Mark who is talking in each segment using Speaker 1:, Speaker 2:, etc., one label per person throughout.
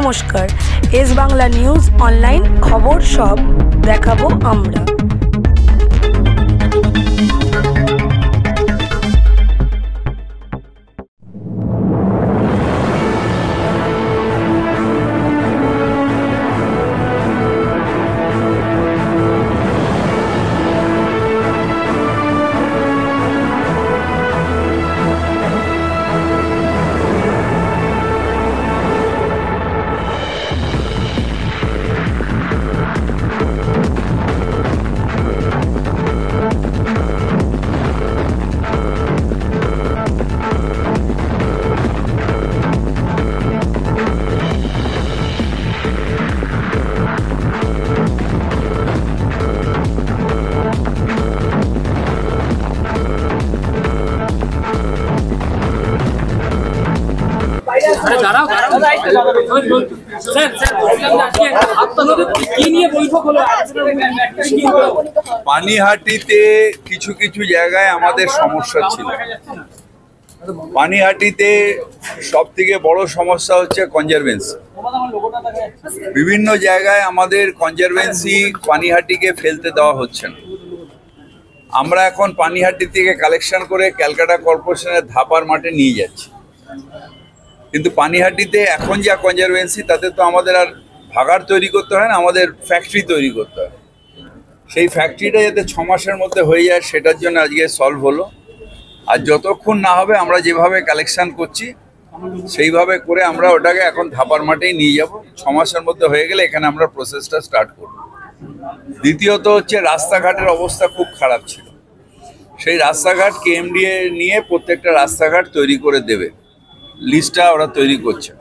Speaker 1: নমস্কার, S Bangla news online খবর সব দেখাবো আমরা।
Speaker 2: পানিহাটিতে কিছু কিছু জায়গায় আমাদের সমস্যা ছিল। পানিহাটিতে সব থেকে বড় সমস্যা হচ্ছে কনজারভেন্সি। বিভিন্ন জায়গায় আমাদের কনজারভেন্সি পানিহাটিকে ফেলতে দেওয়া হচ্ছে না। আমরা এখন পানিহাটি থেকে কালেকশন করে ক্যালকাটা কর্পোরেশনের ধাপার মাঠে নিয়ে যাচ্ছি, কিন্তু পানিহাটিতে এখন যা কনজারভেন্সি তাতে তো আমাদের আর ভাগাড় তৈরি করতে হয় না, আমাদের ফ্যাক্টরি তৈরি করতে হয়। সেই ফ্যাক্টরিটা যাতে 6 মাসের মধ্যে হয়ে যায় সেটার জন্য আজকে সলভ হলো। আর যতক্ষণ না হবে আমরা যেভাবে কালেকশন করছি সেইভাবে করে আমরা ওটাকে এখন ধাপার মাঠেই নিয়ে যাব। 6 মাসের মধ্যে হয়ে গেলে এখানে আমরা প্রসেসটা স্টার্ট করব। দ্বিতীয়ত হচ্ছে রাস্তাঘাটের অবস্থা খুব খারাপ ছিল। সেই রাস্তাঘাট কেএমডিএ নিয়ে প্রত্যেকটা রাস্তাঘাট তৈরি করে দেবে, লিস্টটা ওরা তৈরি করছে।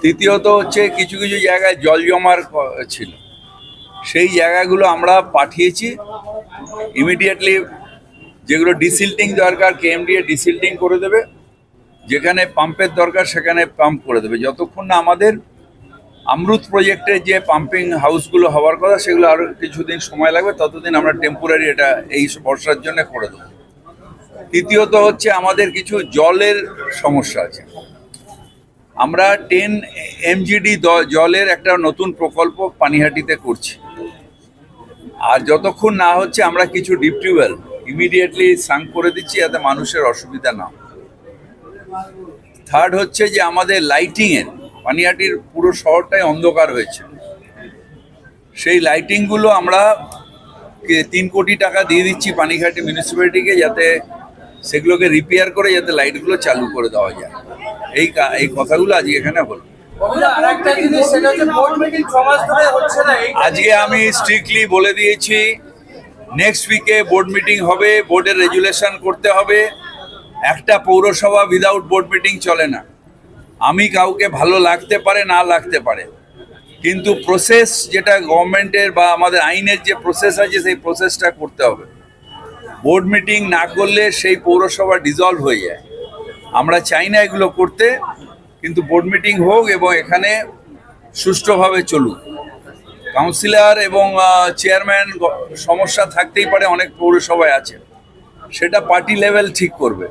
Speaker 2: তৃতীয়ত হচ্ছে কিছু কিছু জায়গায় জল জমার ছিল, সেই জায়গাগুলো আমরা পাঠিয়েছি। ইমিডিয়েটলি যেগুলো ডিসিল্টিং দরকার কেএমডিএ ডিসিল্টিং করে দেবে, যেখানে পাম্পের দরকার সেখানে পাম্প করে দেবে। যতক্ষণ না আমাদের অমৃত প্রজেক্টের যে পাম্পিং হাউসগুলো হওয়ার কথা সেগুলো আরও কিছুদিন সময় লাগবে, ততদিন আমরা টেম্পোরারি এটা এই বর্ষার জন্য করে দেবো। তৃতীয়ত হচ্ছে আমাদের কিছু জলের সমস্যা আছে। আমরা 10 MGD জলের একটা নতুন প্রকল্প পানিহাটিতে করছি, আর যতক্ষণ না হচ্ছে আমরা কিছু ডিপ টিউবওয়েল ইমিডিয়েটলি সাঙ্ক করে দিচ্ছি যাতে মানুষের অসুবিধা না। থার্ড হচ্ছে যে আমাদের লাইটিংয়ের, পানিহাটির পুরো শহরটাই অন্ধকার হয়েছে, সেই লাইটিংগুলো আমরা 3 কোটি টাকা দিয়ে দিচ্ছি পানিহাটি মিউনিসিপ্যালিটিকে, যাতে সেগুলোকে রিপেয়ার করে যাতে লাইটগুলো চালু করে দেওয়া যায়। এই কথাগুলো আজকে এখানে হলো। আজকে আমি স্ট্রিক্টলি বলে দিয়েছি নেক্সট উইকে বোর্ড মিটিং হবে, বোর্ডের রেজুলেশন করতে হবে। একটা পৌরসভা উইদাউট বোর্ড মিটিং চলে না। আমি কাউকে ভালো লাগতে পারে না লাগতে পারে, কিন্তু প্রসেস যেটা গভর্নমেন্টের বা আমাদের আইনের যে প্রসেস আছে সেই প্রসেসটা করতে হবে। বোর্ড মিটিং না করলে সেই পৌরসভা ডিসলভ হয়ে যায়। আমরা চাই না এগুলো করতে, কিন্তু বোর্ড মিটিং হোক এবং এখানে সুষ্ঠুভাবে চলুক। কাউন্সিলর এবং চেয়ারম্যান সমস্যা থাকতেই পারে, অনেক পৌরসভায় আছে, সেটা পার্টি লেভেল ঠিক করবে।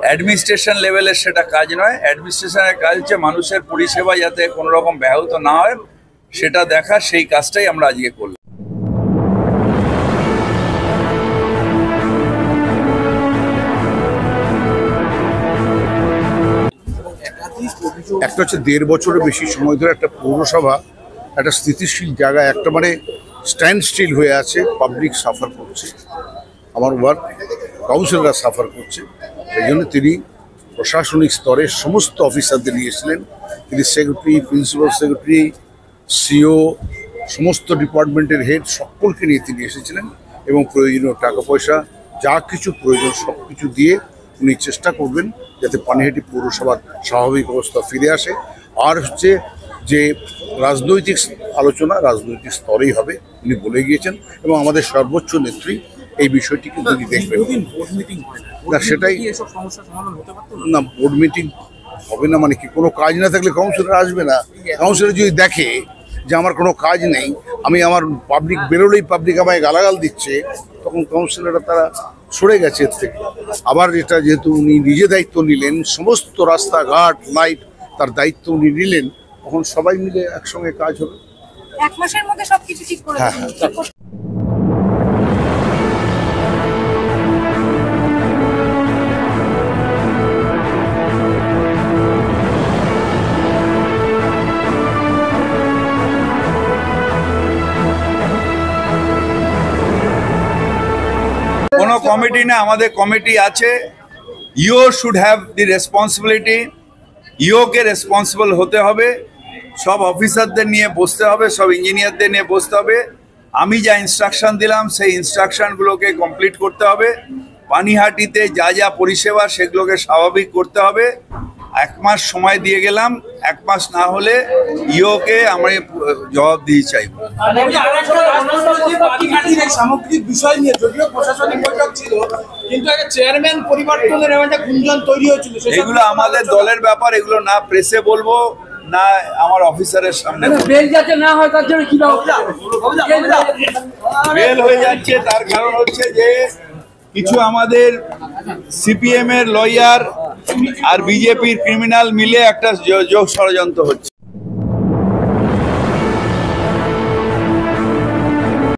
Speaker 2: অ্যাডমিনিস্ট্রেশন লেভেলের সেটা কাজ নয়। অ্যাডমিনিস্ট্রেশনের কাজ হচ্ছে মানুষের পরিষেবা যাতে কোনো রকম ব্যাহত না হয় সেটা দেখা, সেই কাজটাই আমরা আজকে করলাম।
Speaker 3: একটা হচ্ছে 1.5 বছরের বেশি সময় ধরে একটা পৌরসভা একটা স্থিতিশীল জায়গায় একটা মানে স্ট্যান্ড স্টিল হয়ে আছে। পাবলিক সাফার করছে, আমার ওয়ার্ড কাউন্সিলররা সাফার করছে। সেই জন্য তিনি প্রশাসনিক স্তরের সমস্ত অফিসারদের নিয়েছিলেন। তিনি সেক্রেটারি, প্রিন্সিপাল সেক্রেটারি, সিও, সমস্ত ডিপার্টমেন্টের হেড সকলকে নিয়ে তিনি এসেছিলেন এবং প্রয়োজনীয় টাকা পয়সা যা কিছু প্রয়োজন সব কিছু দিয়ে উনি চেষ্টা করবেন যাতে পানিহাটি পৌরসভার স্বাভাবিক অবস্থা ফিরে আসে। আর হচ্ছে যে রাজনৈতিক আলোচনা রাজনৈতিক স্তরেই হবে উনি বলে গিয়েছেন, এবং আমাদের সর্বোচ্চ নেত্রী এই বিষয়টিকে যদি দেখবেন না, সেটাই না। বোর্ড মিটিং হবে না মানে কি, কোনো কাজ না থাকলে কাউন্সিলর আসবে না। কাউন্সিলর যদি দেখে যে আমার কোনো কাজ নেই, আমি আমার পাবলিক বেরোলেই পাবলিক আমায় গালাগাল দিচ্ছে, তখন কাউন্সিলররা তারা সরে গেছে এর থেকে। আবার এটা যেহেতু উনি নিজে দায়িত্ব নিলেন, সমস্ত রাস্তাঘাট লাইট তার দায়িত্ব উনি নিলেন, তখন সবাই মিলে একসঙ্গে কাজ হবে।
Speaker 4: এক মাসের মধ্যে সবকিছু ঠিক করে
Speaker 3: হ্যাঁ,
Speaker 4: দেবেন।
Speaker 3: হ্যাঁ।
Speaker 2: কোনো কমিটি না, আমাদের কমিটি আছে। EO should have the responsibility, ইওকে রেসপন্সিবল হতে হবে, সব অফিসারদের নিয়ে বসতে হবে, সব ইঞ্জিনিয়ারদের নিয়ে বসতে হবে। আমি যা ইনস্ট্রাকশন দিলাম সেই ইনস্ট্রাকশনগুলোকে কমপ্লিট করতে হবে। পানিহাটিতে যা যা পরিষেবা সেগুলোকে স্বাভাবিক করতে হবে। 1 মাস সময় দিয়ে গেলাম, 1 মাস না হলে ইওকে আমি জবাবদিহি চাইব।
Speaker 5: সামগ্রিক বিষয় নিয়ে যদিও প্রশাসনিক বৈঠক ছিল, কিন্তু একটা চেয়ারম্যান পরিবর্তনের একটা গুঞ্জন তৈরি হয়েছিল।
Speaker 2: এগুলো আমাদের দলের ব্যাপার, এগুলো না প্রেসে বলবো না আমার অফিসারের সামনে।
Speaker 5: বেল যাতে না হয় তার জন্য কি
Speaker 2: বেল হয়ে যাচ্ছে, তার কারণ হচ্ছে যে কিছু আমাদের সিপিএম এর লয়ার আর বিজেপির ক্রিমিনাল মিলে একটা যোগ ষড়যন্ত্র হচ্ছে।